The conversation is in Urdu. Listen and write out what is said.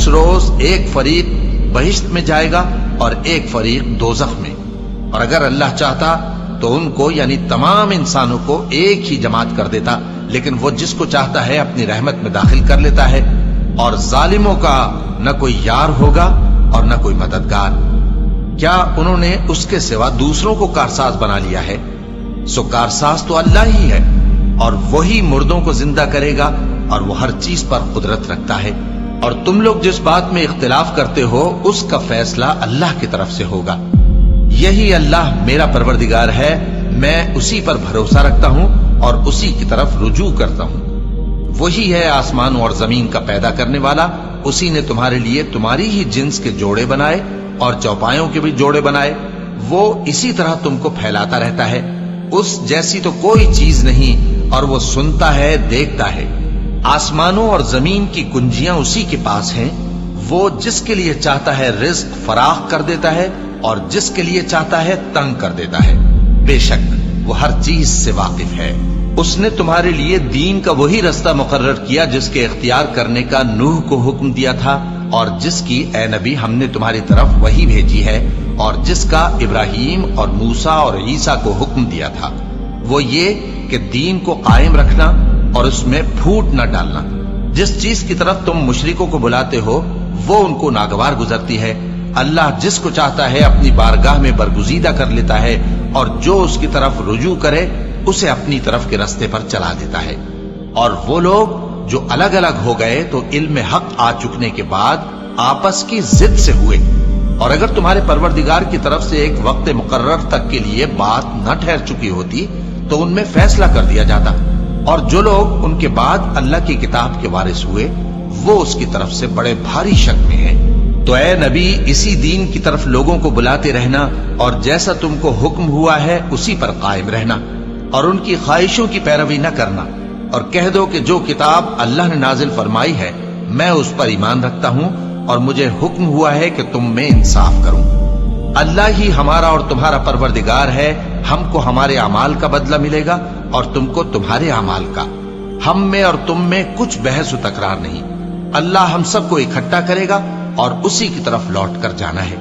اس روز ایک فریق بہشت میں جائے گا اور ایک فریق دوزخ میں، اور اگر اللہ چاہتا تو ان کو یعنی تمام انسانوں کو ایک ہی جماعت کر دیتا، لیکن وہ جس کو چاہتا ہے اپنی رحمت میں داخل کر لیتا ہے، اور ظالموں کا نہ کوئی یار ہوگا اور نہ کوئی مددگار۔ کیا انہوں نے اس کے سوا دوسروں کو کارساز بنا لیا ہے؟ سو کارساز تو اللہ ہی ہے، اور وہی مردوں کو زندہ کرے گا، اور وہ ہر چیز پر قدرت رکھتا ہے۔ اور تم لوگ جس بات میں اختلاف کرتے ہو اس کا فیصلہ اللہ کی طرف سے ہوگا۔ یہی اللہ میرا پروردگار ہے، میں اسی پر بھروسہ رکھتا ہوں اور اسی کی طرف رجوع کرتا ہوں۔ وہی ہے آسمانوں اور زمین کا پیدا کرنے والا، اسی نے تمہارے لیے تمہاری ہی جنس کے جوڑے بنائے اور چوپایوں کے بھی جوڑے بنائے۔ وہ اسی طرح تم کو پھیلاتا رہتا ہے، اس جیسی تو کوئی چیز نہیں، اور وہ سنتا ہے، دیکھتا ہے۔ آسمانوں اور زمین کی کنجیاں اسی کے پاس ہیں، وہ جس کے لیے چاہتا ہے رزق فراخ کر دیتا ہے اور جس کے لیے چاہتا ہے تنگ کر دیتا ہے۔ بے شک وہ ہر چیز سے واقف ہے۔ اس نے تمہارے لیے دین کا وہی رستہ مقرر کیا جس کے اختیار کرنے کا نوح کو حکم دیا تھا، اور جس کی اے نبی ہم نے تمہاری طرف وہی بھیجی ہے، اور جس کا ابراہیم اور موسیٰ اور عیسیٰ کو حکم دیا تھا، وہ یہ کہ دین کو قائم رکھنا اور اس میں پھوٹ نہ ڈالنا۔ جس چیز کی طرف تم مشرکوں کو بلاتے ہو وہ ان کو ناگوار گزرتی ہے، اللہ جس کو چاہتا ہے اپنی بارگاہ میں برگزیدہ کر لیتا ہے، اور جو اس کی طرف رجوع کرے اسے اپنی طرف کے رستے پر چلا دیتا ہے۔ اور وہ لوگ جو الگ الگ ہو گئے تو علم حق آ چکنے کے بعد آپس کی ضد سے ہوئے، اور اگر تمہارے پروردگار کی طرف سے ایک وقت مقرر تک کے لیے بات نہ ٹھہر چکی ہوتی تو ان میں فیصلہ کر دیا جاتا، اور جو لوگ ان کے بعد اللہ کی کتاب کے وارث ہوئے وہ اس کی طرف سے بڑے بھاری شک میں ہیں۔ تو اے نبی اسی دین کی طرف لوگوں کو بلاتے رہنا، اور جیسا تم کو حکم ہوا ہے اسی پر قائم رہنا، اور ان کی خواہشوں کی پیروی نہ کرنا، اور کہہ دو کہ جو کتاب اللہ نے نازل فرمائی ہے میں اس پر ایمان رکھتا ہوں، اور مجھے حکم ہوا ہے کہ تم میں انصاف کروں۔ اللہ ہی ہمارا اور تمہارا پروردگار ہے، ہم کو ہمارے اعمال کا بدلہ ملے گا اور تم کو تمہارے اعمال کا۔ ہم میں اور تم میں کچھ بحث و تکرار نہیں، اللہ ہم سب کو اکٹھا کرے گا اور اسی کی طرف لوٹ کر جانا ہے۔